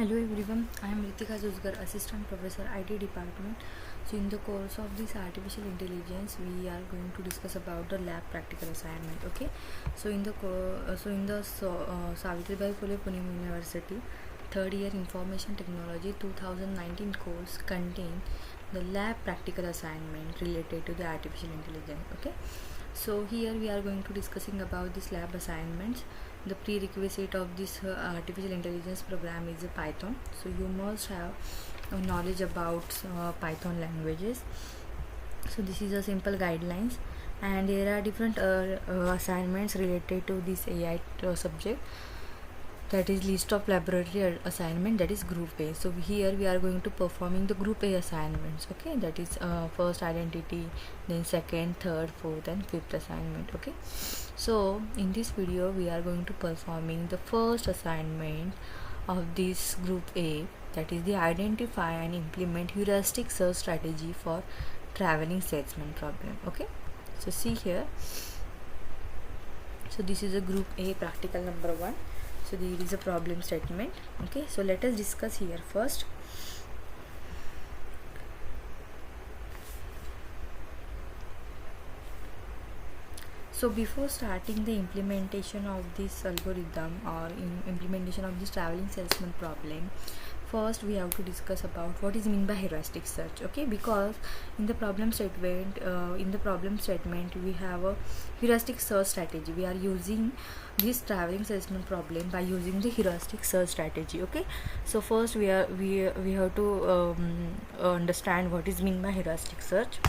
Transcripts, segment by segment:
Hello everyone, I am Ritika Josgar, Assistant Professor IT Department. So in the course of this artificial intelligence, we are going to discuss about the lab practical assignment. Okay, so in the Savitribai Phule Pune University third year Information Technology 2019 course contain the lab practical assignment related to the artificial intelligence. Okay, so here we are going to discussing about this lab assignments. The prerequisite of this artificial intelligence program is Python, so you must have knowledge about Python languages. So this is a simple guidelines, and there are different assignments related to this AI subject. That is list of laboratory assignment, that is group A. So here we are going to performing the group A assignments. Okay, that is first identity, then second, third, fourth and fifth assignment. Okay, so in this video we are going to performing the first assignment of this group A, that is the identify and implement heuristic search strategy for traveling salesman problem. Okay, so see here, so this is a group A practical number 1. So there is a problem statement. Okay, so let us discuss here first. So before starting the implementation of this algorithm or implementation of this traveling salesman problem, first we have to discuss about what is mean by heuristic search. Okay, because in the problem statement we have a heuristic search strategy. We are using this traveling salesman problem by using the heuristic search strategy. Okay, so first we have to understand what is mean by heuristic search.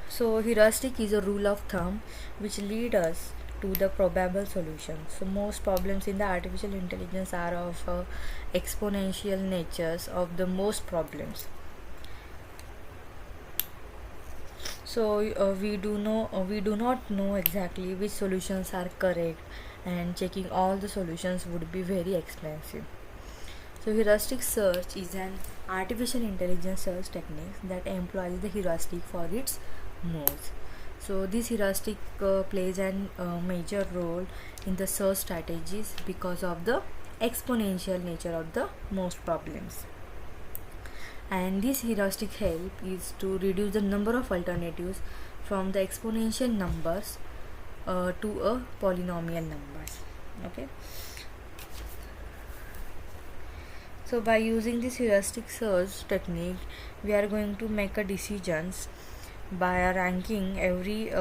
So heuristic is a rule of thumb which lead us to the probable solution. So most problems in the artificial intelligence are of exponential natures of the most problems. So we do not know exactly which solutions are correct, and checking all the solutions would be very expensive. So heuristic search is an artificial intelligence search technique that employs the heuristic for its moves. So this heuristic plays an major role in the search strategies because of the exponential nature of the most problems. And this heuristic help is to reduce the number of alternatives from the exponential numbers to a polynomial numbers. Okay, so by using this heuristic search technique, we are going to make a decisions by ranking every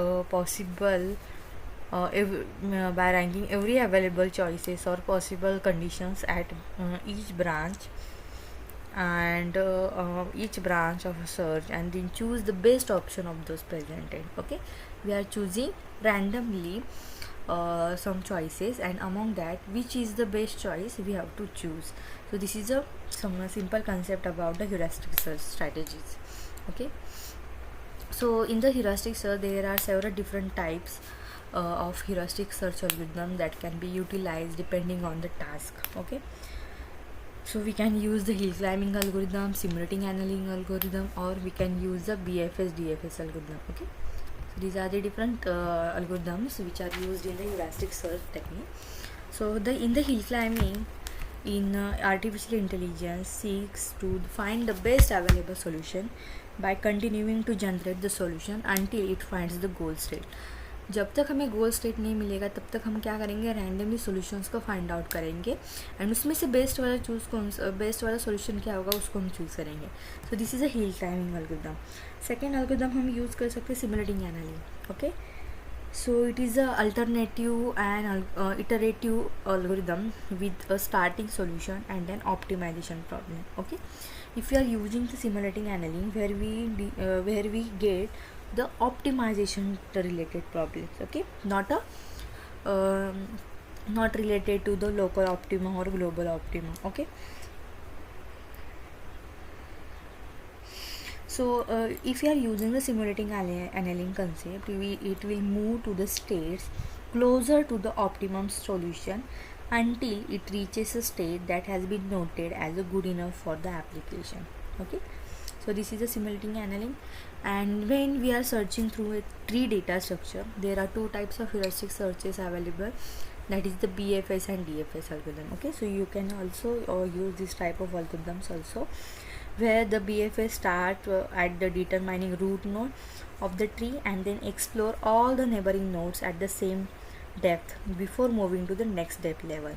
by ranking every available choices or possible conditions at each branch of a search, and then choose the best option of those presented. Okay, we are choosing randomly some choices, and among that which is the best choice we have to choose. So this is some simple concept about the heuristic search strategies. Okay, so in the heuristic search there are several different types of heuristic search algorithm that can be utilized depending on the task. Okay, so we can use the hill climbing algorithm, simulating annealing algorithm, or we can use the BFS DFS algorithm. Okay, so these are the different algorithms which are used in the heuristic search technique. So in the hill climbing, in artificial intelligence seeks to find the best available solution by continuing to generate the solution until it finds the goal state. जब तक हमें गोल state नहीं मिलेगा तब तक हम क्या करेंगे, रैंडमली सॉल्यूशंस को फाइंड आउट करेंगे, एंड उसमें से बेस्ट वाला सॉल्यूशन क्या होगा उसको हम चूज़ करेंगे. सो this is a hill climbing algorithm. Second algorithm हम यूज़ कर सकते हैं simulating analysis. Okay, so it is a alternative and iterative algorithm with a starting solution and an optimization problem. Okay, if you are using the simulating annealing where we get the optimization related problems. Okay, not related to the local optima or global optima. Okay, so if you are using the simulating annealing concept, it will move to the states closer to the optimum solution until it reaches a state that has been noted as a good enough for the application. Okay, so this is a simulating annealing. And when we are searching through a tree data structure, there are two types of heuristic searches available. that is the BFS and DFS algorithm. Okay, so you can also use this type of algorithms also, where the BFS start at the determining root node of the tree and then explore all the neighboring nodes at the same depth before moving to the next depth level.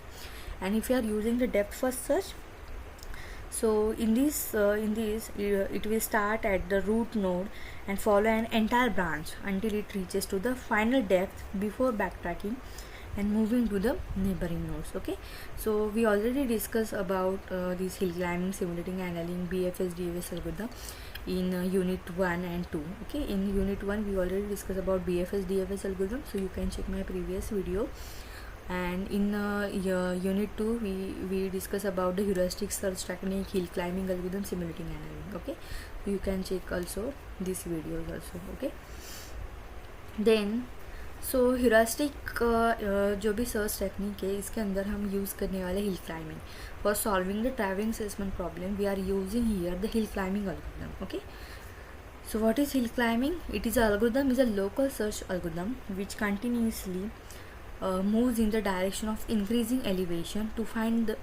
And if you are using the depth first search, so in this it will start at the root node and follow an entire branch until it reaches to the final depth before backtracking and moving to the neighboring nodes. Okay, so we already discussed about this hill climbing, simulating, annealing, BFS DFS algorithm in unit 1 and 2. Okay, in unit 1 we already discussed about BFS DFS algorithm, so you can check my previous video. And in unit 2 we discuss about the heuristic search technique, hill climbing algorithm, simulating, annealing. Okay, so you can check also these videos also. Okay, then so heuristic जो भी search technique है इसके अंदर हम use करने वाले hill climbing for solving the travelling salesman problem we are using here the hill climbing algorithm. Okay, so what is hill climbing? It is a algorithm is a local search algorithm which continuously moves in the direction of increasing elevation to find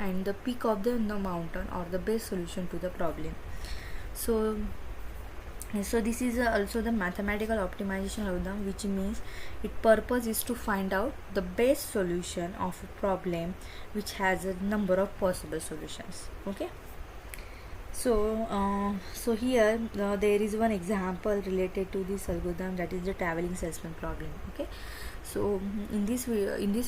and the peak of the mountain or the best solution to the problem. So this is also the mathematical optimization algorithm, which means its purpose is to find out the best solution of a problem which has a number of possible solutions. Okay, so here there is one example related to this algorithm, that is the traveling salesman problem. Okay, so in this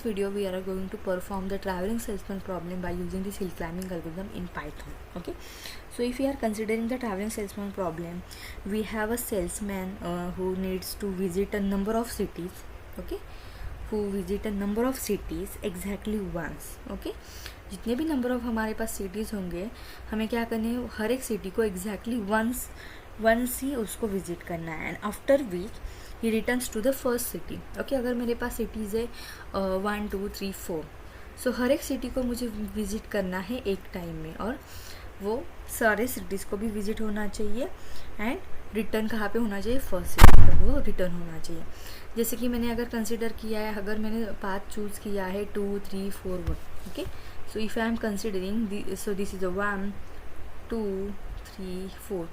video we are going to perform the traveling salesman problem by using this hill climbing algorithm in Python. Okay, so if we are considering the traveling salesman problem, we have a salesman who needs to visit a number of cities. Okay, who visit a number of cities exactly once. Okay, जितने भी number of हमारे पास cities होंगे हमें क्या करने है, हर एक city को एग्जैक्टली वंस ही उसको विजिट करना है, and after which he returns to the first city. Okay, अगर मेरे पास सिटीज़ है 1 2 3 4, सो हर एक सिटी को मुझे विजिट करना है एक टाइम में, और वो सारे सिटीज़ को भी विजिट होना चाहिए एंड रिटर्न कहाँ पे होना चाहिए, फर्स्ट सिटी पर वो रिटर्न होना चाहिए. जैसे कि मैंने अगर कंसिडर किया है, अगर मैंने पाथ चूज़ किया है 2 3 4 1. Okay, so if I am considering so this is a 1 2 3 4.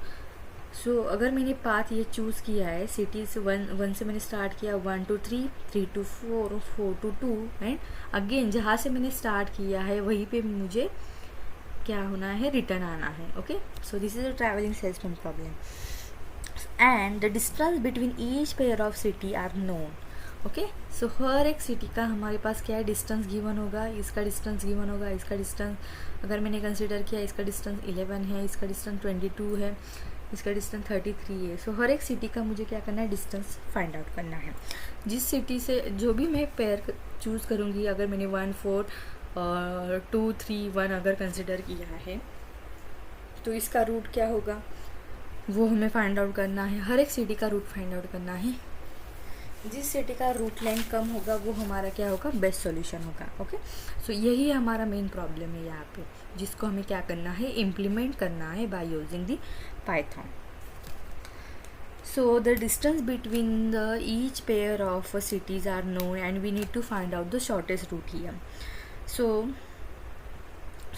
so अगर मैंने पाथ ये चूज़ किया है, सिटी से 1 से मैंने स्टार्ट किया, 1 to 3 3 to 4 4 to 2, and again जहाँ से मैंने स्टार्ट किया है वहीं पे मुझे क्या होना है, रिटर्न आना है. Okay, so this is a travelling salesman problem, and the distance between each pair of city are known. Okay, so हर एक सिटी का हमारे पास क्या है, डिस्टेंस गिवन होगा, इसका डिस्टेंस गिवन होगा, इसका डिस्टेंस अगर मैंने कंसिडर किया इसका डिस्टेंस 11 है, इसका डिस्टेंस 22 है, इसका डिस्टेंस 33 है. सो हर एक सिटी का मुझे क्या करना है, डिस्टेंस फाइंड आउट करना है. जिस सिटी से जो भी मैं पेयर चूज़ करूँगी, अगर मैंने 1 4 और 2 3 1 अगर कंसिडर किया है, तो इसका रूट क्या होगा वो हमें फाइंड आउट करना है. हर एक सिटी का रूट फाइंड आउट करना है. जिस सिटी का रूट लेंथ कम होगा वो हमारा क्या होगा, बेस्ट सॉल्यूशन होगा. ओके, सो यही हमारा मेन प्रॉब्लम है यहाँ पे, जिसको हमें क्या करना है, इम्प्लीमेंट करना है by using the Python. So the distance between the each pair of cities are known and we need to find out the shortest route here.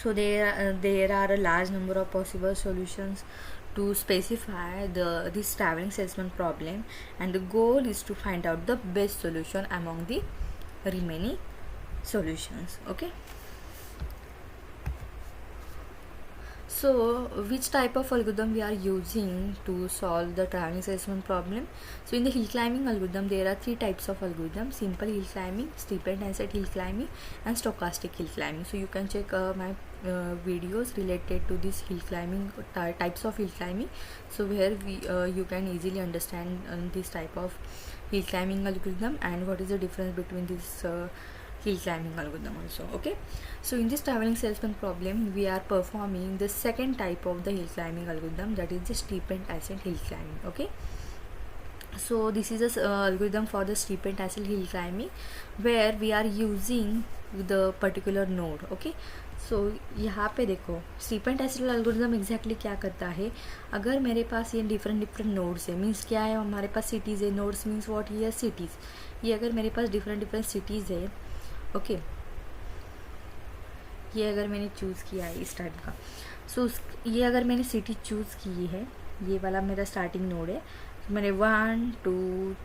So there are a large number of possible solutions to specify this traveling salesman problem, and the goal is to find out the best solution among the remaining solutions. Okay, so which type of algorithm we are using to solve the traveling salesman problem? So in the hill climbing algorithm there are 3 types of algorithm: simple hill climbing, steep and ascent hill climbing, and stochastic hill climbing. So you can check my videos related to this hill climbing types of hill climbing, so where you can easily understand this type of hill climbing algorithm and what is the difference between this hill climbing algorithm also. Okay, so in this traveling salesman problem we are performing the second type of the hill climbing algorithm, that is the steep and ascent hill climbing. Okay, so this is a algorithm for the steep and ascent hill climbing where we are using the particular node. Okay, सो यहाँ पे देखो steep and एस्टेंट algorithm exactly क्या करता है, अगर मेरे पास ये different nodes है, मीन्स क्या है, हमारे पास सिटीज़ है, नोड्स मीन्स व्हाट, ये सिटीज़, ये अगर मेरे पास डिफरेंट सिटीज़ है, ओके ये अगर मैंने चूज़ किया है इस टाइप का, सो ये अगर मैंने सिटी चूज़ की है, ये वाला मेरा स्टार्टिंग नोड है, तो मैंने 1 2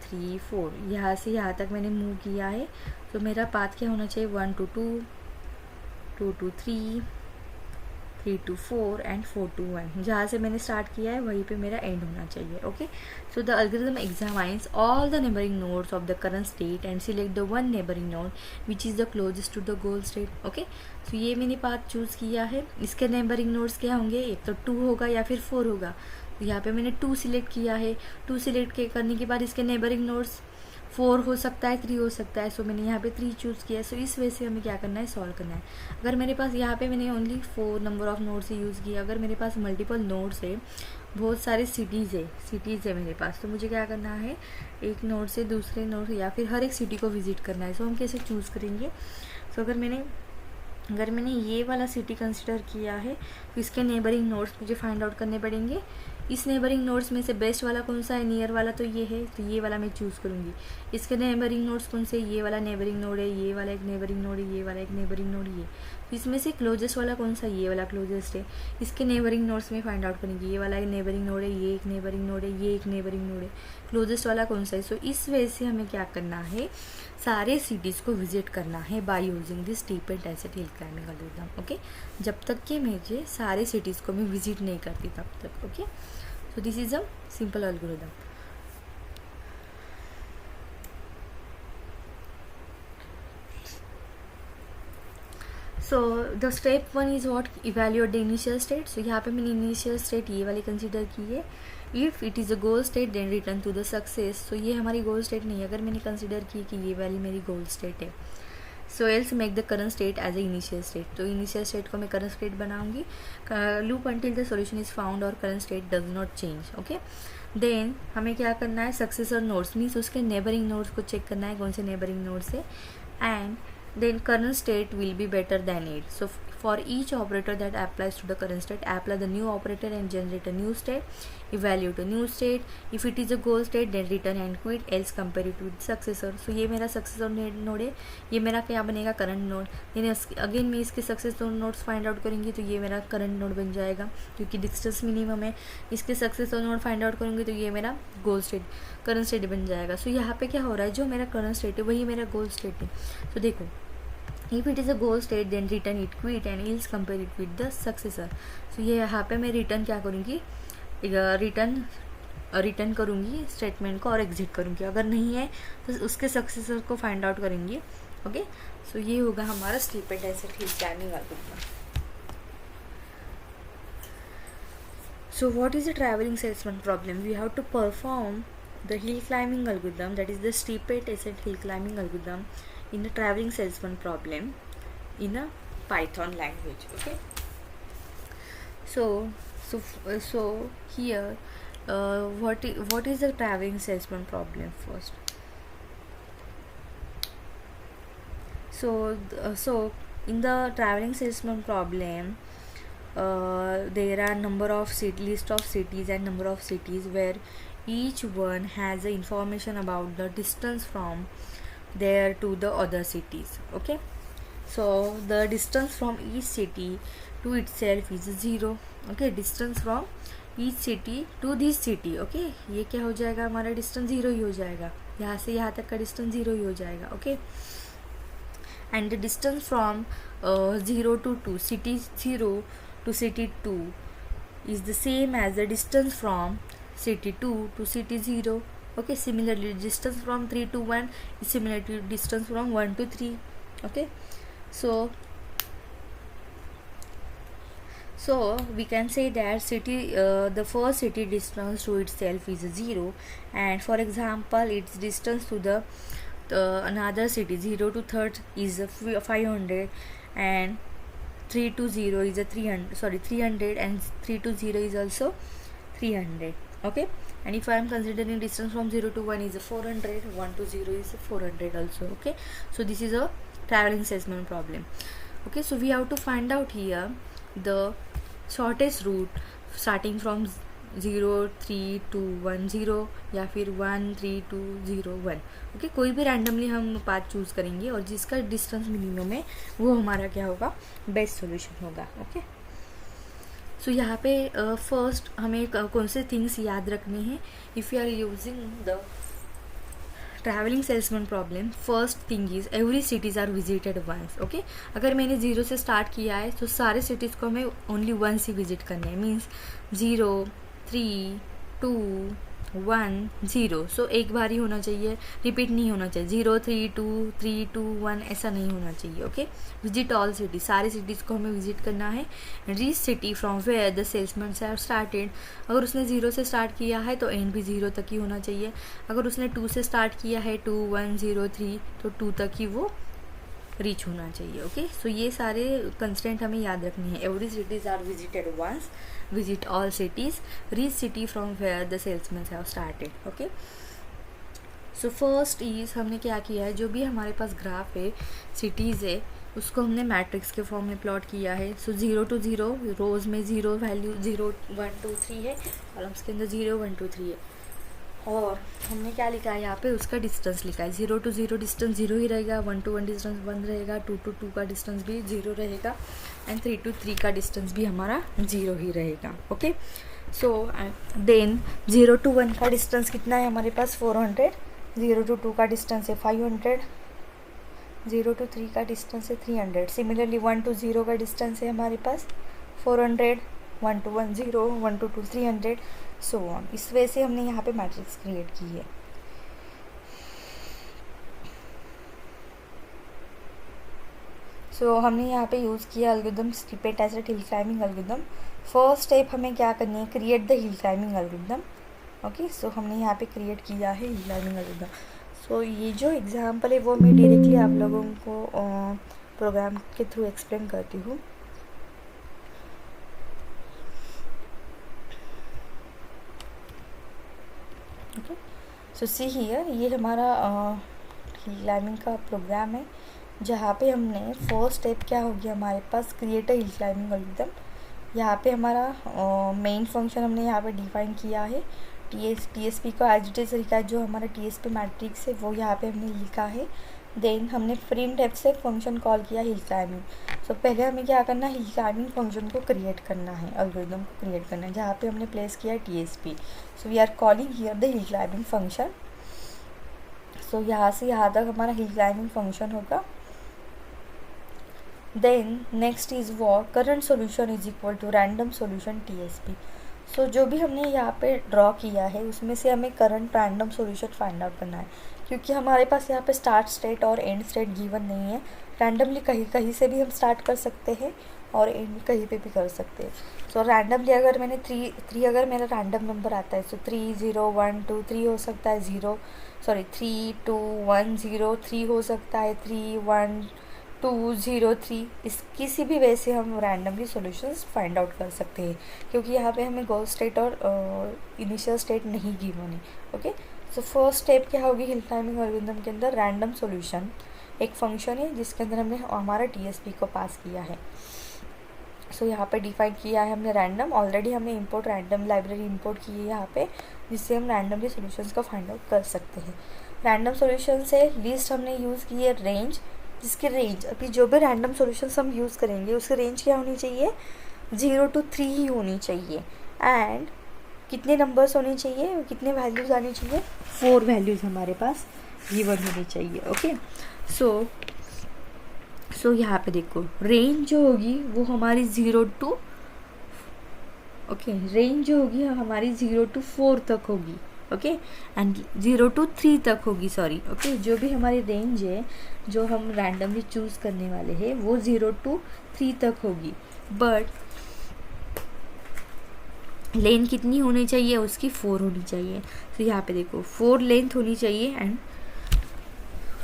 3 4 यहाँ से यहाँ तक मैंने मूव किया है, तो मेरा पाथ क्या होना चाहिए 1 to 2 2 to 3 3 to 4 and 4 to 1, जहाँ से मैंने स्टार्ट किया है वहीं पे मेरा एंड होना चाहिए. Okay so the algorithm examines all the neighboring nodes of the current state and select the one neighboring node which is the closest to the goal state. Okay so ये मैंने path choose किया है. इसके neighboring nodes क्या होंगे, एक तो 2 होगा या फिर 4 होगा. तो यहाँ पे मैंने 2 सिलेक्ट किया है. 2 सिलेक्ट करने के बाद इसके neighboring nodes 4 हो सकता है, 3 हो सकता है. सो मैंने यहाँ पे 3 चूज़ किया है. सो इस वजह से हमें क्या करना है, सॉल्व करना है. अगर मेरे पास यहाँ पे मैंने ओनली 4 नंबर ऑफ नोड्स से यूज़ किया, अगर मेरे पास मल्टीपल नोड्स है, बहुत सारे सिटीज़ है मेरे पास, तो मुझे क्या करना है, एक नोड से दूसरे नोड या फिर हर एक सिटी को विजिट करना है. सो हम कैसे चूज़ करेंगे. सो अगर मैंने ये वाला सिटी कंसिडर किया है, तो इसके नेबरिंग नोड्स मुझे फाइंड आउट करने पड़ेंगे. इस नेबरिंग नोड्स में से बेस्ट वाला कौन सा है, नियर वाला, तो ये है, तो ये वाला मैं चूज़ करूँगी. इसके नेबरिंग नोड्स कौन से, ये वाला नेबरिंग नोड है, ये वाला एक नेबरिंग नोड है, ये वाला एक नेबरिंग नोड, ये. तो इसमें से क्लोजेस्ट वाला कौन सा, ये वाला क्लोजेस्ट है. इसके नेबरिंग नोड्स में फाइंड आउट करेंगे, ये वाला एक नेबरिंग नोड है, ये एक नेबरिंग नोड है, ये एक नेबरिंग नोड है, क्लोजेस्ट वाला कौन सा है. सो इस वजह से हमें क्या करना है, सारे सिटीज़ को विजिट करना है by using this steep and desert hill climbing algorithm. Okay जब तक कि मुझे सारे सिटीज़ को मैं विजिट नहीं करती तब तक. Okay so this is a simple algorithm. So the step 1 is what, evaluate the initial state. So यहाँ पे मैंने इनिशियल स्टेट ये वाली कंसिडर की है. If it is a goal state then return to the success. So ये हमारी गोल state नहीं है, अगर मैंने कंसिडर की कि ये वाली मेरी गोल स्टेट है. So else make the current state as a initial state. तो इनिशियल स्टेट को मैं करंट स्टेट बनाऊंगी. Loop until the solution is found और current state does not change. Okay then हमें क्या करना है, सक्सेसर नोड्स मीन्स उसके नेबरिंग नोड्स को चेक करना है, कौन से नेबरिंग नोड्स है. And then current state will be better than it. So for each operator that applies to the current state, apply the new operator and generate a new state, evaluate a new state. If it is a goal state then return and quit, else compare it with successor. So ये मेरा successor node है, ये मेरा क्या बनेगा, current node. यानी again मैं इसके सक्सेसर नोड्स फाइंड आउट करूँगी तो ये मेरा करंट नोड बन जाएगा क्योंकि डिस्टेंस मिनिमम है. इसके सक्सेसर नोड फाइंड आउट करूँगी तो ये मेरा गोल स्टेट करंट स्टेट बन जाएगा. सो यहाँ पे क्या हो रहा है, जो मेरा करंट स्टेट है वही मेरा गोल स्टेट है. तो देखो, if it is a goal state then return it, quit and else compare it with the successor. so ये यहाँ पे मैं रिटर्न क्या करूँगी, रिटर्न करूँगी स्टेटमेंट को और एग्जिट करूँगी. अगर नहीं है तो उसके सक्सेसर को फाइंड आउट करेंगे. ओके सो ये होगा हमारा steep and desert hill climbing algorithm. So what is the traveling salesman problem? We have to perform the hill climbing algorithm, that is the steepest descent hill climbing algorithm, in a traveling salesman problem in a Python language. Okay. So here, what is the traveling salesman problem first? So in the traveling salesman problem, there are number of list of cities and number of cities where each one has the information about the distance from there to the other cities. Okay, so the distance from each city to itself is 0. Okay, distance from each city to this city. Okay, ये क्या हो जाएगा, हमारा distance 0 ही हो जाएगा, यहाँ से यहाँ तक का डिस्टेंस 0 ही हो जाएगा. Okay and the distance from 0 to 2, city 0 to city 2 is the same as the distance from city 2 to city 0. Okay, similarly distance from 3 to 1 is similar to distance from 1 to 3. Okay, so we can say that city the first city distance to itself is 0, and for example its distance to the another city 0 to third is 500, and 3 to 0 is a 300, and 3 to 0 is also 300. Okay, and if I am considering distance from 0 to 1 is a 400, 1 to 0 is 400 also. Okay, so this is a traveling salesman problem. Okay, so we have to find out here the shortest route starting from 03210 या फिर 13201। Okay, कोई भी randomly हम path choose करेंगे और जिसका distance minimum है वो हमारा क्या होगा, बेस्ट सॉल्यूशन होगा। ओके, सो यहाँ पे फर्स्ट हमें कौन से थिंग्स याद रखने हैं। If you are using the travelling salesman problem, first thing is every cities are visited once. Okay, अगर मैंने 0 से स्टार्ट किया है तो सारे सिटीज़ को हमें ओनली वंस ही विजिट करने हैं। मीन्स 0 3 2 1 0। सो एक बार ही होना चाहिए, रिपीट नहीं होना चाहिए। 0 3 2 3 2 1 ऐसा नहीं होना चाहिए। ओके, विजिट ऑल सिटी, सारे सिटीज़ को हमें विजिट करना है। Reach city from where the salesman have started, अगर उसने 0 से स्टार्ट किया है तो एंड भी 0 तक ही होना चाहिए। अगर उसने 2 से स्टार्ट किया है 2 1 0 3 तो 2 तक ही वो रीच होना चाहिए। ओके, सो ये सारे कंस्टेंट हमें याद रखनी है। Every cities are visited once, visit all cities, reach city from where the salesman have started. Okay, so first is हमने क्या किया है, जो भी हमारे पास ग्राफ है सिटीज़ है उसको हमने मैट्रिक्स के फॉर्म में प्लॉट किया है। सो 0 to 0 रोज़ में 0 वैल्यू 0 1 2 3 है, कॉलम्स के अंदर 0 1 2 3 है। और हमने क्या लिखा है यहाँ पे, उसका डिस्टेंस लिखा है। 0 to 0 डिस्टेंस 0 ही रहेगा, 1 to 1 डिस्टेंस 1 रहेगा, 2 to 2 का डिस्टेंस भी 0 रहेगा एंड 3 to 3 का डिस्टेंस भी हमारा 0 ही रहेगा। ओके, सो देन 0 to 1 का डिस्टेंस कितना है हमारे पास, 400। 0 to 2 का डिस्टेंस है 500। 0 to 3 का डिस्टेंस है 300। सिमिलरली 1 to 0 का डिस्टेंस है हमारे पास 400। 1 to 1 0, 1 to 2 300, सो ऑन। इस वजह से हमने यहाँ पे मैट्रिक्स क्रिएट की है। सो हमने यहाँ पे यूज़ किया algorithm snippet as hill climbing algorithm. First step हमें क्या करनी है, create the hill climbing algorithm. Okay, so हमने यहाँ पे क्रिएट किया है हिल क्लाइंबिंग एल्गोरिथम। सो ये जो एग्जांपल है वो मैं डायरेक्टली आप लोगों को प्रोग्राम के थ्रू एक्सप्लेन करती हूँ। ओके, सो सी हियर, ये हमारा हिल क्लाइंबिंग का प्रोग्राम है जहाँ पे हमने फर्स्ट स्टेप क्या होगी हमारे पास, create a hill climbing algorithm. यहाँ पे हमारा मेन फंक्शन हमने यहाँ पे डिफाइन किया है। टीएसपी का एज इट इज लिखा है, जो हमारा टीएसपी मैट्रिक्स है वो यहाँ पे हमने लिखा है। देन हमने प्रिंट एफ से फंक्शन कॉल किया हिल क्लाइंबिंग। सो पहले हमें क्या करना है, हिल क्लाइंबिंग फंक्शन को क्रिएट करना है, एल्गोरिथम को क्रिएट करना है, जहाँ पे हमने प्लेस किया है TSP. So we are calling here the hill climbing function. So यहाँ से यहाँ तक हमारा हिल क्लाइंबिंग फंक्शन होगा। Then next is what, current solution is equal to random solution TSP. So जो भी हमने यहाँ पे ड्रॉ किया है उसमें से हमें current random solution find out करना है, क्योंकि हमारे पास यहाँ पे स्टार्ट स्टेट और एंड स्टेट गिवन नहीं है। रैंडमली कहीं से भी हम स्टार्ट कर सकते हैं और एंड कहीं पे भी कर सकते हैं। सो रैंडमली अगर मैंने 3 अगर मेरा रैंडम नंबर आता है, सो 3 0 1 2 3 हो सकता है, 3 2 1 0 3 हो सकता है, 3 1 2 0 3। इस किसी भी वे से हम रैंडमली सॉल्यूशंस फाइंड आउट कर सकते हैं, क्योंकि यहाँ पे हमें गोल स्टेट और इनिशियल स्टेट नहीं गिवन है। ओके, सो फर्स्ट स्टेप क्या होगी हिल क्लाइंबिंग एल्गोरिथम के अंदर, रैंडम सॉल्यूशन एक फंक्शन है जिसके अंदर हमने हमारा टीएसपी को पास किया है। सो यहाँ पे डिफाइन किया है हमने रैंडम, ऑलरेडी हमने इंपोर्ट रैंडम लाइब्रेरी इंपोर्ट की है यहाँ पे, जिससे हम रैंडमली सॉल्यूशंस को फाइंड आउट कर सकते हैं। रैंडम सॉल्यूशन से लिस्ट हमने यूज़ की है रेंज, जिसकी रेंज अभी जो भी रैंडम सॉल्यूशंस हम यूज़ करेंगे उसकी रेंज क्या होनी चाहिए, 0 to 3 ही होनी चाहिए। एंड कितने नंबर्स होने चाहिए, कितने वैल्यूज़ आनी चाहिए, 4 वैल्यूज़ हमारे पास गिवन होनी चाहिए। ओके, सो यहाँ पे देखो रेंज जो होगी वो हमारी 0 to रेंज जो होगी हमारी 0 to 4 तक होगी। ओके, एंड 0 to 3 तक होगी, सॉरी। ओके, जो भी हमारी रेंज है जो हम रैंडमली चूज़ करने वाले हैं वो 0 to 3 तक होगी। बट लेंथ कितनी होनी चाहिए उसकी, 4 होनी चाहिए। तो यहाँ पे देखो 4 लेंथ होनी चाहिए एंड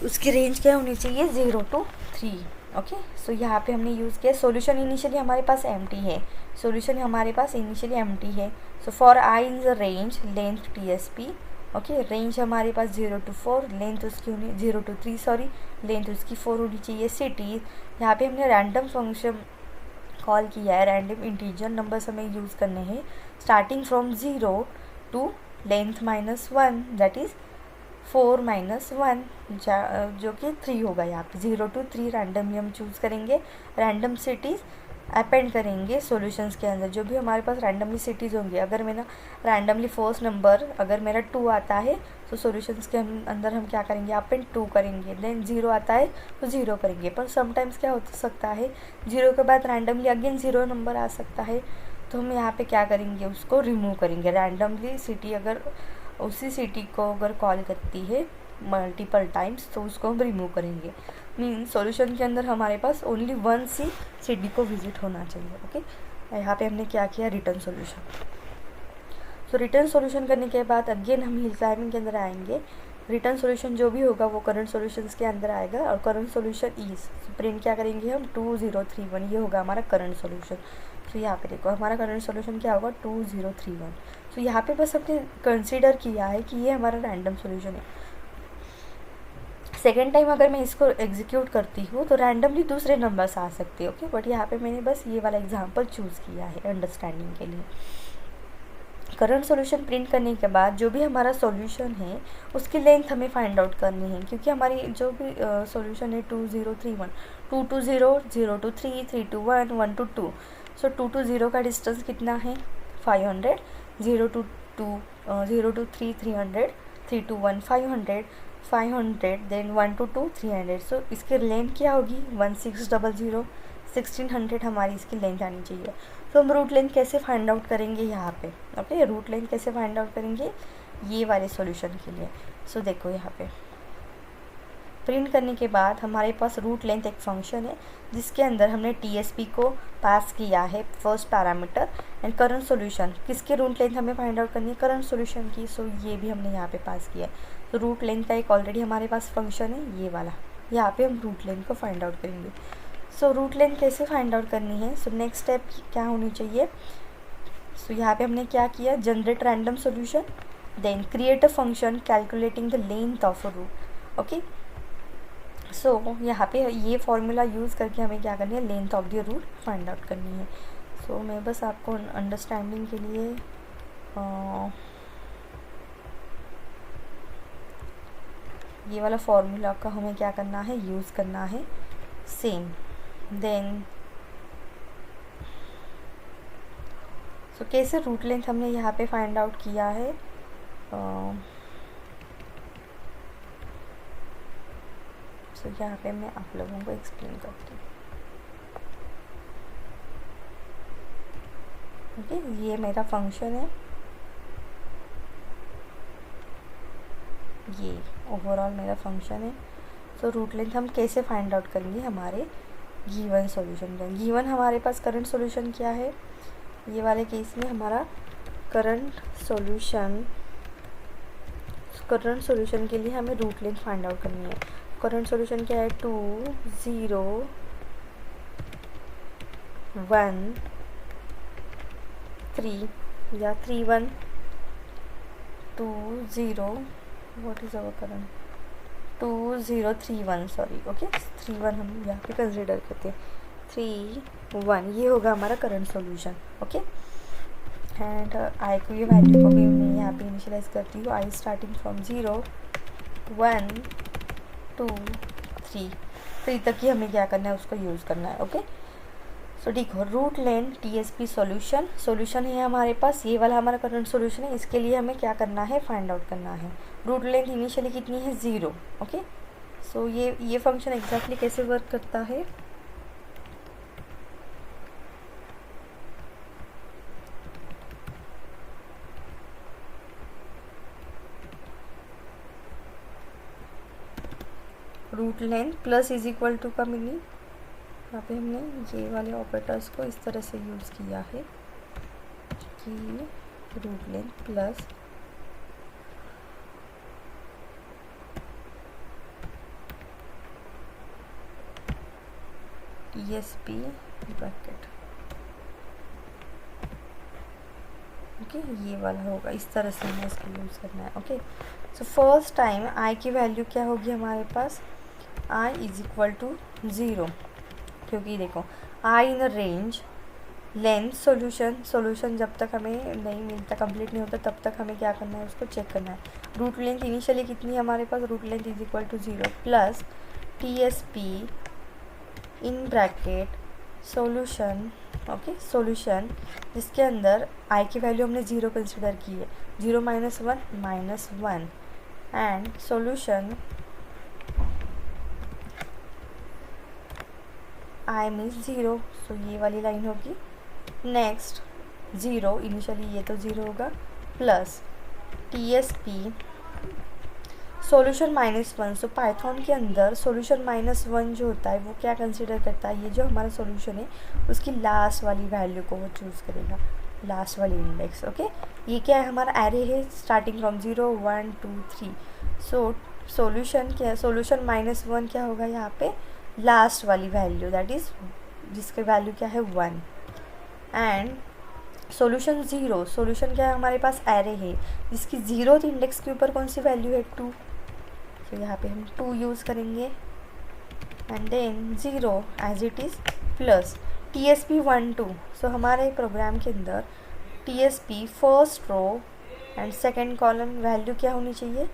उसकी रेंज क्या होनी चाहिए, 0 to 3। ओके, सो यहाँ पे हमने यूज़ किया सॉल्यूशन इनिशियली हमारे पास एम्प्टी है, सॉल्यूशन हमारे पास इनिशियली एम्प्टी है। So for I in the range length TSP. Okay, range हमारे पास 0 to 4, लेंथ उसकी होनी 0 to 3 सॉरी, लेंथ उसकी 4 होनी चाहिए। सिटी यहाँ पे हमने रैंडम फंक्शन कॉल किया है, रैंडम इंटीजर नंबर्स हमें यूज़ करने हैं starting from 0 to length -1 that is 4 - 1 जो कि 3 होगा। यहाँ पे 0 to 3 रैंडमली हम चूज़ करेंगे, रैंडम सिटीज़ अपेंड करेंगे सॉल्यूशंस के अंदर। जो भी हमारे पास रैंडमली सिटीज़ होंगी, अगर मेरा रैंडमली फर्स्ट नंबर अगर मेरा 2 आता है तो सॉल्यूशंस के अंदर हम क्या करेंगे, अपेंड 2 करेंगे। देन 0 आता है तो 0 करेंगे। पर समटाइम्स क्या हो सकता है, 0 के बाद रैंडमली अगेन 0 नंबर आ सकता है, तो हम यहाँ पे क्या करेंगे, उसको रिमूव करेंगे। रैंडमली सिटी अगर उसी सिटी को अगर कॉल करती है मल्टीपल टाइम्स तो उसको हम रिमूव करेंगे। मीन सॉल्यूशन के अंदर हमारे पास ओनली वन सी सिटी को विजिट होना चाहिए। ओके, यहाँ पे हमने क्या किया, रिटर्न सॉल्यूशन। सो रिटर्न सॉल्यूशन करने के बाद अगेन हम हिल क्लाइंबिंग के अंदर आएंगे। रिटर्न सॉल्यूशन जो भी होगा वो करंट सॉल्यूशंस के अंदर आएगा, और करंट सॉल्यूशन इज प्रिंट क्या करेंगे हम 2031, ये होगा हमारा करंट सॉल्यूशन। तो यहाँ पे देखो हमारा करंट सॉल्यूशन क्या होगा 2031। तो यहाँ पे बस हमने कंसीडर किया है कि ये हमारा रैंडम सॉल्यूशन है। सेकेंड टाइम अगर मैं इसको एग्जीक्यूट करती हूँ तो रैंडमली दूसरे नंबर्स आ सकते हैं। ओके, बट यहाँ पे मैंने बस ये वाला एग्जांपल चूज़ किया है अंडरस्टैंडिंग के लिए। करंट सॉल्यूशन प्रिंट करने के बाद जो भी हमारा सॉल्यूशन है उसकी लेंथ हमें फाइंड आउट करनी है, क्योंकि हमारी जो भी सॉल्यूशन है 2031, 2 to 0, 0 to 3, 3 to 1, 1 to 2। So 2 to 0 का डिस्टेंस कितना है 500, 0 to 3 300, 3 to 1 500, 500, then 1 to 2 300। So इसकी लेंथ क्या होगी 1600, 1600 हमारी इसकी लेंथ आनी चाहिए। तो हम रूट लेंथ कैसे फाइंड आउट करेंगे यहाँ पे। ओके, रूट लेंथ कैसे फाइंड आउट करेंगे ये वाले सॉल्यूशन के लिए। सो देखो यहाँ पे प्रिंट करने के बाद हमारे पास रूट लेंथ एक फंक्शन है जिसके अंदर हमने TSP को पास किया है first parameter, and current solution किसके रूट लेंथ हमें फाइंड आउट करनी है, करंट सॉल्यूशन की। सो ये भी हमने यहाँ पे पास किया है। तो रूट लेंथ का एक ऑलरेडी हमारे पास फंक्शन है ये वाला, यहाँ पे हम रूट लेंथ को फाइंड आउट करेंगे। सो रूट लेंथ कैसे फाइंड आउट करनी है, सो नेक्स्ट स्टेप क्या होनी चाहिए। सो यहाँ पे हमने क्या किया, generate random solution, then create a function calculating the length of a route. Okay, so यहाँ पे ये फॉर्मूला यूज़ करके हमें क्या करनी है, length of the route find out करनी है। सो मैं बस आपको अंडरस्टैंडिंग के लिए ये वाला फॉर्मूला का हमें क्या करना है, यूज़ करना है सेम। देन सो कैसे रूट लेंथ हमने यहाँ पे फाइंड आउट किया है, सो यहाँ पे मैं आप लोगों को एक्सप्लेन करती हूँ। ओके, ये मेरा फंक्शन है, ये ओवरऑल मेरा फंक्शन है। सो रूट लेंथ हम कैसे फाइंड आउट करेंगे हमारे गिवन सॉल्यूशन में। गिवन हमारे पास करंट सॉल्यूशन क्या है, ये वाले केस में हमारा करंट सॉल्यूशन के लिए हमें रूट लेंथ फाइंड आउट करनी है। करंट सॉल्यूशन क्या है 2 0 1 3 या 3 1 2 0, what is our current 2031, sorry. Okay, 31 हम यहाँ पे कंसिडर करते हैं, 3 1 ये होगा हमारा current solution. Okay, and I को ये वैल्यू को भी मैं यहाँ पे इनिशियलाइज करती हूँ। आई स्टार्टिंग फ्रॉम 0 1 2 3 तक ही हमें क्या करना है, उसको यूज़ करना है। ओके, सो देखो रूट लेंथ TSP सॉल्यूशन है हमारे पास, ये वाला हमारा करंट सॉल्यूशन है। इसके लिए हमें क्या करना है, फाइंड आउट करना है। रूट लेंथ इनिशियली कितनी है 0। ओके, सो ये फंक्शन एग्जैक्टली कैसे वर्क करता है, route length plus is equal to का मीनिंग यहाँ पे हमने ये वाले ऑपरेटर्स को इस तरह से यूज़ किया है कि route length plus TSP bracket. Okay, ये वाला होगा, इस तरह से हमें इसको यूज़ करना है। Okay, so first time I की वैल्यू क्या होगी हमारे पास, आई इज इक्वल टू 0, क्योंकि देखो आई इन अ रेंज लेंथ सॉल्यूशन जब तक हमें नहीं मिलता, कंप्लीट नहीं होता, तब तक हमें क्या करना है, उसको चेक करना है। रूट लेंथ इनिशियली कितनी है हमारे पास, route length is equal to 0 plus TSP in bracket solution, okay, solution जिसके अंदर आई की वैल्यू हमने 0 कंसिडर की है, 0 minus one and solution I means 0, सो ये वाली लाइन होगी। नेक्स्ट 0, इनिशियली ये तो 0 होगा, प्लस TSP सॉल्यूशन -1। सो पाइथन के अंदर सॉल्यूशन -1 जो होता है वो क्या कंसिडर करता है, ये जो हमारा सॉल्यूशन है उसकी लास्ट वाली वैल्यू को वो चूज़ करेगा, लास्ट वाली इंडेक्स, ओके। ये क्या है, हमारा एरे है स्टार्टिंग फ्रॉम 0 1 2 3। सो सॉल्यूशन क्या, सॉल्यूशन -1 क्या होगा यहाँ पे, लास्ट वाली वैल्यू, दैट इज़ जिसकी वैल्यू क्या है 1। एंड सॉल्यूशन 0, सॉल्यूशन क्या है, हमारे पास एरे है जिसकी 0th इंडेक्स के ऊपर कौन सी वैल्यू है 2, तो यहाँ पे हम 2 यूज़ करेंगे and then 0 as it is plus TSP 1 2। So हमारे प्रोग्राम के अंदर TSP first row and second column value क्या होनी चाहिए,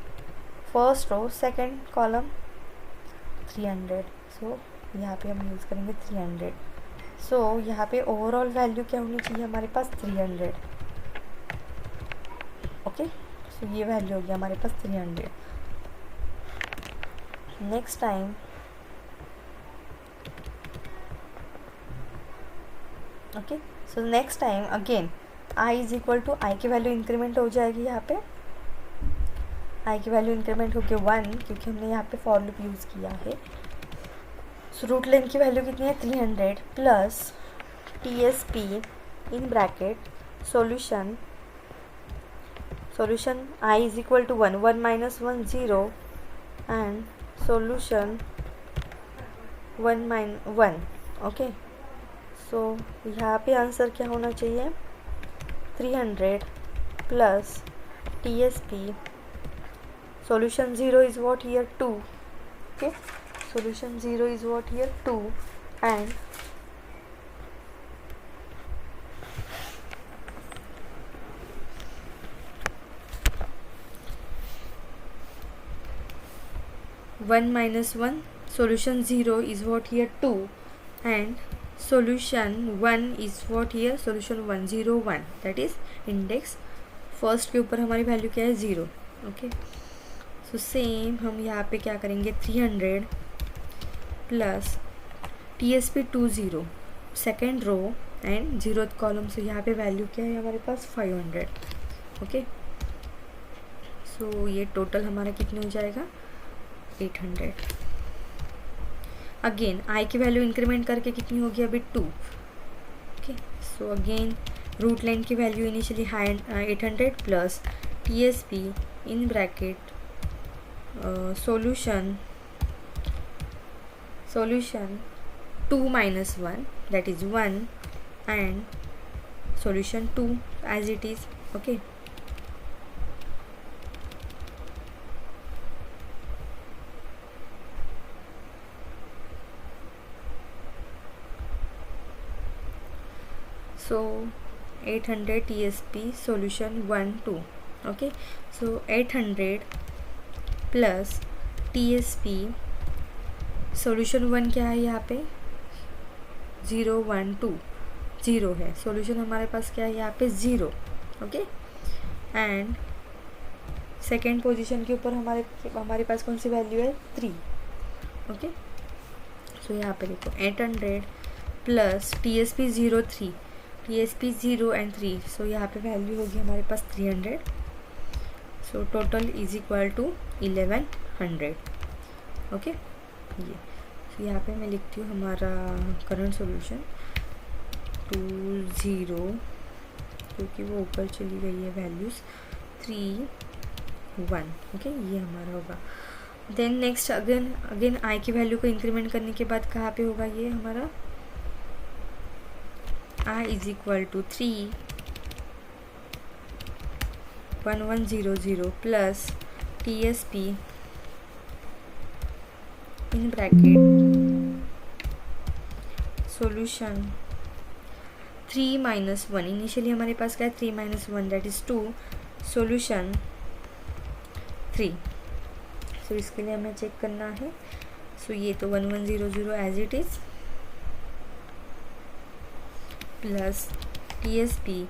first row second column 300। So यहाँ पे हम यूज़ करेंगे 300। सो यहाँ पे ओवरऑल वैल्यू क्या होनी चाहिए हमारे पास 300, ओके। सो ये वैल्यू होगी हमारे पास 300। Next time okay, so next time again I is equal to I की वैल्यू इंक्रीमेंट हो जाएगी, यहाँ पे आई की वैल्यू इंक्रीमेंट होकर 1, क्योंकि हमने यहाँ पे फॉर लूप यूज़ किया है। सो रूट लेंथ की वैल्यू कितनी है 300 plus TSP in bracket solution I is equal to 1 1 minus 1 0 and solution 1, okay. So यहाँ पे आंसर क्या होना चाहिए, 300 plus TSP solution 0 is what here 2, okay, solution 0 is what here 2 and one minus 1, solution 0 is what here 2 and solution 1 is what here, solution 1 0 1, that is index first के ऊपर हमारी value क्या है 0, ओके। सो सेम हम यहाँ पे क्या करेंगे 300 plus TSP 20 second row and 0th column, से यहाँ पे वैल्यू क्या है हमारे पास 500, ओके। सो ये टोटल हमारा कितने हो जाएगा 800। अगेन आई की वैल्यू इंक्रीमेंट करके कितनी होगी अभी 2, okay. So again route length की value initially 800 plus TSP in bracket solution 2 minus 1, that is 1 and solution 2 as it is, okay. So 800 TSP solution 1 2, okay. So 800 plus TSP solution 1 क्या है यहाँ पे 0 1 2 0 है, सॉल्यूशन हमारे पास क्या है यहाँ पे 0, ओके। एंड सेकेंड पोजीशन के ऊपर हमारे पास कौन सी वैल्यू है 3, ओके। सो यहाँ पे देखो 800 plus TSP 0 3, TSP 0 and 3, so यहाँ पे वैल्यू होगी हमारे पास 300। So total is equal to 1100, okay. ये तो यहाँ पे मैं लिखती हूँ हमारा करंट सॉल्यूशन 20, क्योंकि वो ऊपर चली गई है वैल्यूज़ 3 1, ओके, ये हमारा होगा। देन नेक्स्ट अगेन आई की वैल्यू को इंक्रीमेंट करने के बाद कहाँ पे होगा ये हमारा I is equal to 3 1 1 0 0 plus TSP in bracket solution 3 minus 1, initially हमारे पास क्या है 3 minus 1 that is 2, solution 3। So इसके लिए हमें चेक करना है। सो ये तो 1100 as it is plus TSP,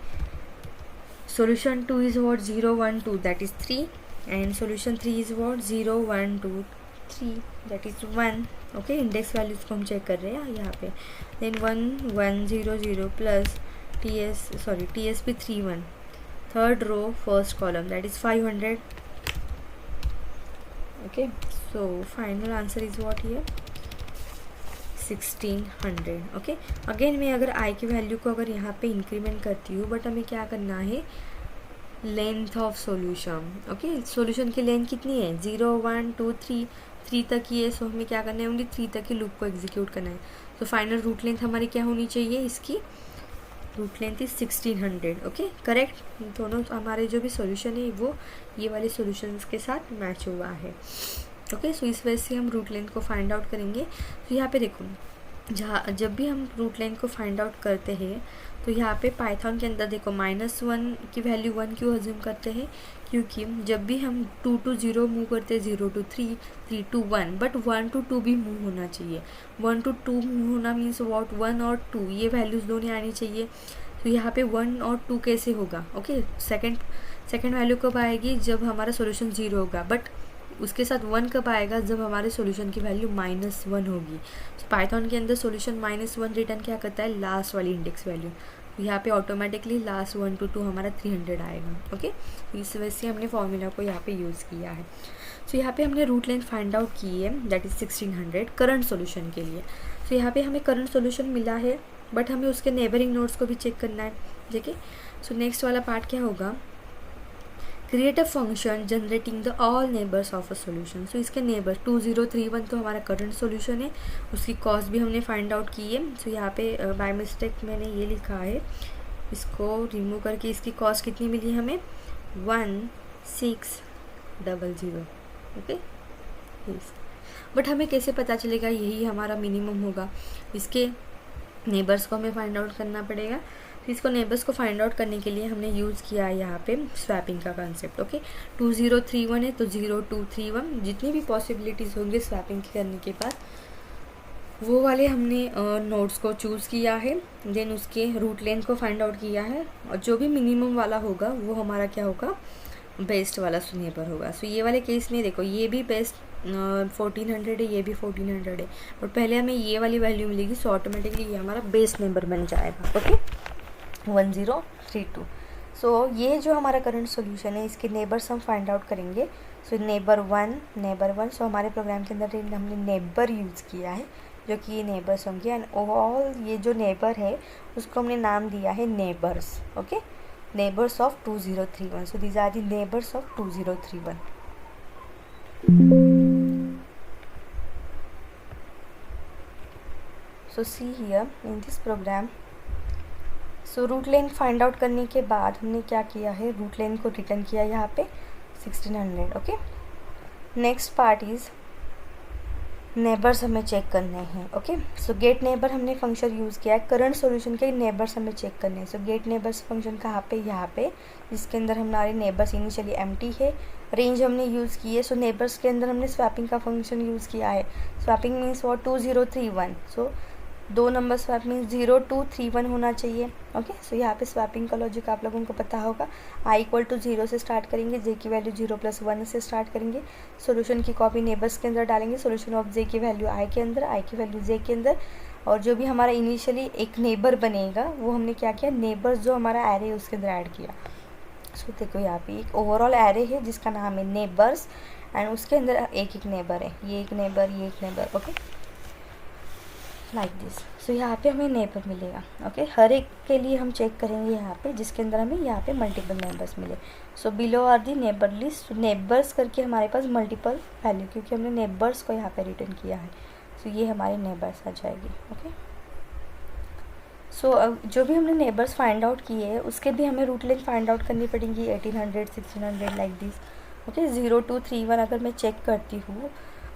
solution 2 is what 0 1 2 that is 3, and solution 3 is what 0 1 2 3 that is 1। Okay, index values को हम चेक कर रहे हैं यहाँ पे। Then 1 1 0 0 plus TSP 3 1, third row first column that is 500। Okay, so final answer is what here 1600। Okay, again मैं अगर आई की वैल्यू को अगर यहाँ पे इंक्रीमेंट करती हूँ, बट हमें क्या करना है length of solution. Okay, solution की लेंथ कितनी है 0 1 2 3 तक ही है। सो हमें क्या करना है ओनली 3 तक की लूप को एग्जीक्यूट करना है। तो फाइनल रूट लेंथ हमारी क्या होनी चाहिए, इसकी route length is 1600। Okay, correct, दोनों हमारे जो भी सॉल्यूशन है वो ये वाले सॉल्यूशंस के साथ मैच हुआ है। ओके, सो इस वजह से हम रूट लेंथ को फाइंड आउट करेंगे। तो यहाँ पे देखो, जब भी हम रूट लेंथ को फाइंड आउट करते हैं तो यहाँ पे पाइथन के अंदर देखो -1 की वैल्यू 1 क्यों अज्यूम करते हैं, क्योंकि जब भी हम 2 to 0 मूव करते हैं, 0 to 3 3 to 1, बट 1 to 2 भी मूव होना चाहिए। 1 to 2 मूव होना मीन्स वॉट 1 और 2 ये वैल्यूज़ दोनों आनी चाहिए। तो यहाँ पे 1 और 2 कैसे होगा। ओके, सेकेंड वैल्यू कब आएगी, जब हमारा सोल्यूशन 0 होगा, बट उसके साथ 1 कब आएगा, जब हमारे सॉल्यूशन की वैल्यू -1 होगी। तो पाइथन के अंदर सॉल्यूशन -1 रिटर्न क्या करता है, लास्ट वाली इंडेक्स वैल्यू। तो यहाँ पे ऑटोमेटिकली लास्ट 1 to 2 हमारा 300 आएगा। ओके, इस वजह से हमने फॉर्मूला को यहाँ पे यूज़ किया है। तो यहाँ पे हमने रूट लेंथ फाइंड आउट की है दैट इज़ 1600 करंट सॉल्यूशन के लिए। तो यहाँ पे हमें करंट सॉल्यूशन मिला है, बट हमें उसके नेबरिंग नोड्स को भी चेक करना है। ठीक है, सो नेक्स्ट वाला पार्ट क्या होगा, create a function generating the all neighbours of a solution. So इसके नेबर 2031 तो हमारा करंट सॉल्यूशन है, उसकी कॉस्ट भी हमने फाइंड आउट की है। सो यहाँ पे बाय मिस्टेक मैंने ये लिखा है, इसको रिमूव करके इसकी कॉस्ट कितनी मिली हमें 1600। ओके, बट हमें कैसे पता चलेगा यही हमारा मिनिमम होगा, इसके नेबर्स को हमें फाइंड आउट करना पड़ेगा। तो इसको नेबर्स को फाइंड आउट करने के लिए हमने यूज़ किया है यहाँ पे स्वैपिंग का कंसेप्ट। ओके, 2031 है तो 0231 जितनी भी पॉसिबिलिटीज़ होंगे स्वैपिंग करने के बाद वो वाले हमने नोड्स को चूज़ किया है। देन उसके रूट लेंथ को फाइंड आउट किया है, और जो भी मिनिमम वाला होगा वो हमारा क्या होगा, बेस्ट वाला नेबर होगा। सो ये वाले केस में देखो, ये भी बेस्ट 1400 है, ये भी 1400 है, और पहले हमें ये वाली वैल्यू मिलेगी। सो ऑटोमेटिकली ये हमारा बेस्ट नेबर बन जाएगा। ओके, 1032। सो ये जो हमारा करंट सॉल्यूशन है, इसके नेबर्स हम फाइंड आउट करेंगे। सो नेबर 1। सो हमारे प्रोग्राम के अंदर हमने नेबर यूज़ किया है, जो कि ये नेबर्स होंगे, एंड ओवरऑल ये जो नेबर है उसको हमने नाम दिया है neighbours. Okay, neighbours of 2031। So these are the neighbours of 2031। So see here in this program, so route length find out करने के बाद हमने क्या किया है, रूट लेंथ को रिटर्न किया यहाँ पे 1600। Okay, next part is neighbours हमें चेक करने हैं। ओके, सो गेट नेबर हमने फंक्शन यूज़ किया है, करंट सॉल्यूशन के नेबर्स हमें चेक करने हैं। सो गेट नेबर्स फंक्शन कहाँ पे, यहाँ पे, जिसके अंदर हमारे नेबर्स इनिशियली एम्प्टी है, रेंज हमने यूज़ की है। सो नेबर्स के अंदर हमने स्वैपिंग का फंक्शन यूज़ किया है। Swapping means what 2031। So 2 number swap means 0231 होना चाहिए। ओके, सो यहाँ पे स्वैपिंग का लॉजिक आप लोगों को पता होगा, i = 0 से स्टार्ट करेंगे, j की वैल्यू 0 + 1 से स्टार्ट करेंगे, सॉल्यूशन की कॉपी नेबर्स के अंदर डालेंगे, सॉल्यूशन ऑफ j की वैल्यू i के अंदर, i की वैल्यू j के अंदर, और जो भी हमारा इनिशियली एक नेबर बनेगा वो हमने क्या किया, नेबर्स जो हमारा एरे है उसके अंदर ऐड किया। सो देखो यहाँ पे एक ओवरऑल एरे है जिसका नाम है नेबर्स, एंड उसके अंदर एक नेबर है, ये एक नेबर, ये एक neighbour. Okay, like this. So यहाँ पे हमें नेबर मिलेगा। ओके, हर एक के लिए हम चेक करेंगे यहाँ पे, जिसके अंदर हमें यहाँ पे मल्टीपल नेबर्स मिले। So below are the neighbour list, neighbours करके हमारे पास मल्टीपल वैल्यू, क्योंकि हमने नेबर्स को यहाँ पे रिटर्न किया है। सो ये हमारे नेबर्स आ जाएगी। ओके, सो जो भी हमने नेबर्स फाइंड आउट किए हैं उसके भी हमें रूट लेंथ फाइंड आउट करनी पड़ेगी, 1800 1600 लाइक दिस। ओके, 0231 अगर मैं चेक करती हूँ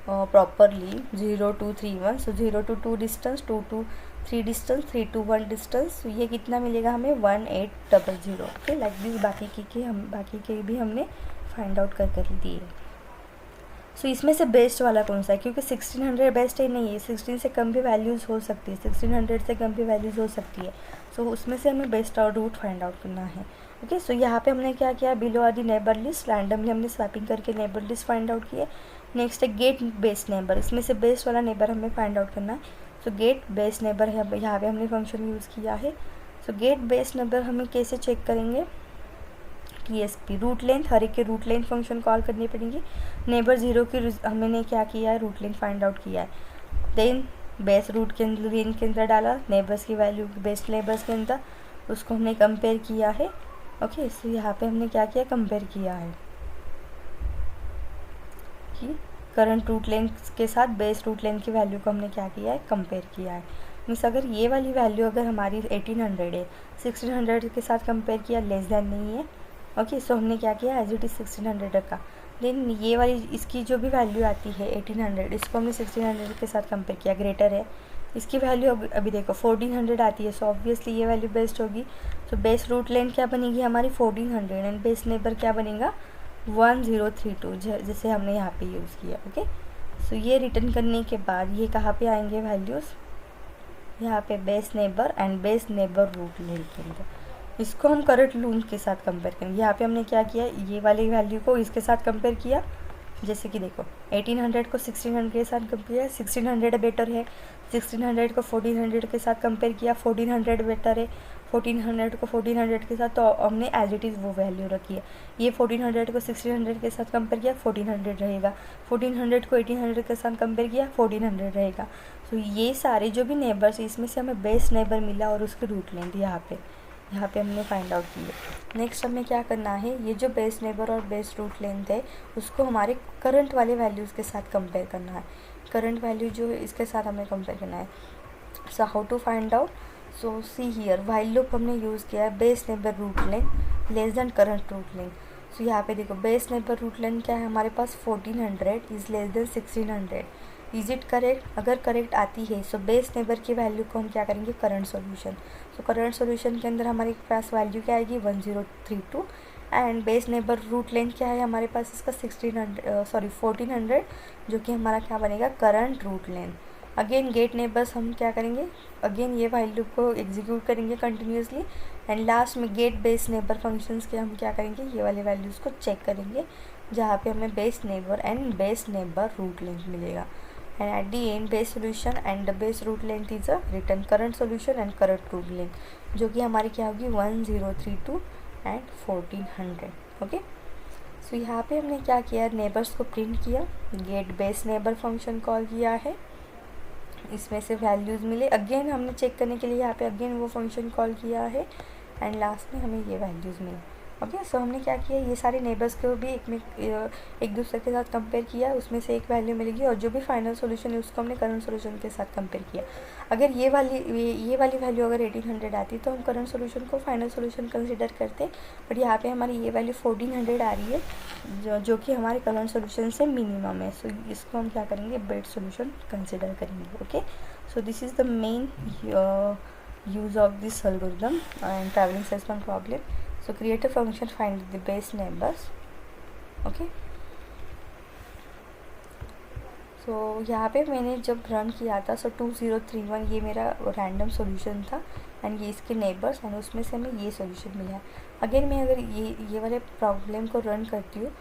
properly 0 2 3 1. So 0 to 2 distance, 2 to 3 distance, 3 to 1 distance. ये कितना मिलेगा हमें 1800. ओके, लाइक दिस बाकी के भी हमने फाइंड आउट कर दिए. सो इसमें से बेस्ट वाला कौन सा है, क्योंकि 1600 बेस्ट ही नहीं है, 16 से कम भी वैल्यूज़ हो सकती है, 1600 से कम भी वैल्यूज़ हो सकती है. सो उसमें से हमें बेस्ट और रूट फाइंड आउट करना है. ओके, सो यहाँ पे हमने क्या किया, below are the neighbour list, randomly हमने स्वैपिंग करके नेबर लिस्ट फाइंड आउट किए. नेक्स्ट है गेट बेस्ट नेबर, इसमें से बेस्ट वाला नेबर हमें फाइंड आउट करना है. सो गेट बेस्ट नेबर है, यहाँ पे हमने फंक्शन यूज़ किया है. सो गेट बेस्ट नेबर हमें कैसे चेक करेंगे, TSP रूट लेंथ, हर एक के रूट लेंथ फंक्शन कॉल करनी पड़ेगी. नेबर 0 की हमने क्या किया है, रूट लेंथ फाइंड आउट किया है. देन बेस रूट के अंदर रेंज के अंदर डाला, नेबर्स की वैल्यू बेस्ट नेबर्स के अंदर, उसको हमने कंपेयर किया है. ओके, सो यहाँ पे हमने क्या किया, कंपेयर किया है कि करंट रूट लेंथ के साथ बेस रूट लेंथ की वैल्यू को हमने क्या किया है, कंपेयर किया है. मीन्स अगर ये वाली वैल्यू अगर हमारी 1800 है, 1600 के साथ कंपेयर किया, लेस दैन नहीं है. ओके, सो हमने क्या किया, एज इट इज़ 1600 रखा. देन ये वाली इसकी जो भी वैल्यू आती है 1800, इसको हमने 1600 के साथ कंपेयर किया, ग्रेटर है. इसकी वैल्यू अभी देखो 1400 आती है, सो ऑब्वियसली ये वैल्यू बेस्ट होगी. सो बेस रूट लेंथ क्या बनेगी हमारी 1400 एंड बेस नेबर क्या बनेगा 1032, जैसे हमने यहाँ पे यूज़ किया. ओके, सो ये रिटर्न करने के बाद ये कहाँ पे आएंगे वैल्यूज़, यहाँ पे best neighbour and best neighbour route length के अंदर. इसको हम करंट लूप के साथ कंपेयर करेंगे. यहाँ पे हमने क्या किया, ये वाली वैल्यू को इसके साथ कंपेयर किया. जैसे कि देखो 1800 को 1600 के साथ कंपेयर किया, 1600 बेटर है. 1600 को 1400 के साथ कंपेयर किया, 1400 बेटर है. 1400 को 1400 के साथ, तो हमने एज इट इज़ वो वैल्यू रखी है. ये 1400 को 1600 के साथ कंपेयर किया, 1400 रहेगा. 1400 को 1800 के साथ कंपेयर किया, 1400 रहेगा. सो ये सारे जो भी नेबर्स, इसमें से हमें बेस्ट नेबर मिला और उसकी रूट लेंथ यहाँ पे हमने फाइंड आउट की है. नेक्स्ट हमें क्या करना है, ये जो बेस नेबर और बेस रूट लेंथ है उसको हमारे करंट वाले वैल्यूज़ के साथ कंपेयर करना है. करंट वैल्यू जो है इसके साथ हमें कंपेयर करना है. So how to find out, so see here while loop हमने यूज़ किया है, base neighbour route length less than current route length. So यहाँ पे देखो बेस नेबर रूट लेंथ क्या है हमारे पास 1400 is less than 1600. Is it correct, अगर करेक्ट आती है सो बेस नेबर की वैल्यू को हम क्या करेंगे, current solution. So current solution के अंदर हमारे पास वैल्यू क्या आएगी 1032 and best neighbour route length क्या है हमारे पास इसका 1400, जो कि हमारा क्या बनेगा, current route length. Again get neighbours हम क्या करेंगे, अगेन ये वैल्यू को एग्जीक्यूट करेंगे कंटिन्यूसली एंड लास्ट में गेट बेस नेबर फंक्शंस के हम क्या करेंगे, ये वाले वैल्यूज़ को चेक करेंगे जहाँ पे हमें best neighbour and best neighbour route length मिलेगा. And at the end base solution and the base root length is a written current solution and current root length, जो कि हमारी क्या होगी 1032 and 1400. ओके, सो यहाँ पे हमने क्या किया, नेबर्स को प्रिंट किया, get best neighbour function call किया है, इसमें से वैल्यूज़ मिले. अगेन हमने चेक करने के लिए यहाँ पे अगेन वो फंक्शन कॉल किया है एंड लास्ट में हमें ये वैल्यूज़ मिले. ओके, सो हमने क्या किया, ये सारे नेबर्स को भी एक दूसरे के साथ कंपेयर किया, उसमें से एक वैल्यू मिलेगी और जो भी फाइनल सॉल्यूशन है उसको हमने करंट सॉल्यूशन के साथ कंपेयर किया. अगर ये वाली वैल्यू अगर 1800 आती तो हम करंट सॉल्यूशन को फाइनल सॉल्यूशन कंसिडर करते, बट यहाँ पे हमारी ये वैल्यू 1400 आ रही है जो कि हमारे करंट सॉल्यूशन से मिनिमम है. सो इसको हम क्या करेंगे, बेस्ट सॉल्यूशन कंसिडर करेंगे. Okay, so this is the main use of this algorithm and traveling salesman problem. So create a function find the base neighbors. Okay, so यहाँ पे मैंने जब रन किया था 2031 ये मेरा रैंडम सॉल्यूशन था एंड ये इसके नेबर्स एंड उसमें से हमें ये सॉल्यूशन मिला. अगेन मैं अगर ये वाले प्रॉब्लम को रन करती हूँ,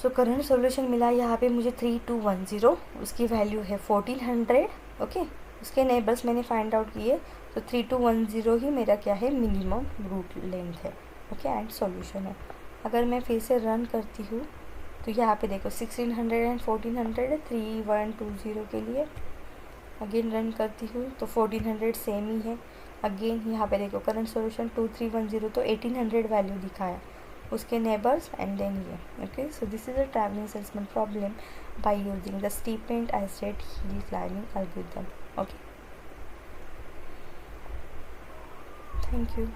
सो करंट सॉल्यूशन मिला यहाँ पे मुझे 3210, उसकी वैल्यू है 1400. ओके, उसके नेबर्स मैंने फाइंड आउट किए, तो 3210 ही मेरा क्या है, मिनिमम रूट लेंथ है. ओके, एंड सॉल्यूशन है. अगर मैं फिर से रन करती हूँ तो यहाँ पे देखो 1600 एंड 1400 3120 के लिए. अगेन रन करती हूँ तो 1400 सेम ही है. अगेन यहाँ पे देखो करंट सॉल्यूशन 2310, तो 1800 वैल्यू दिखाया उसके नेबर्स एंड देन ये. Okay, so this is a travelling salesman problem by using the steepest ascent hill climbing algorithm. Okay, thank you.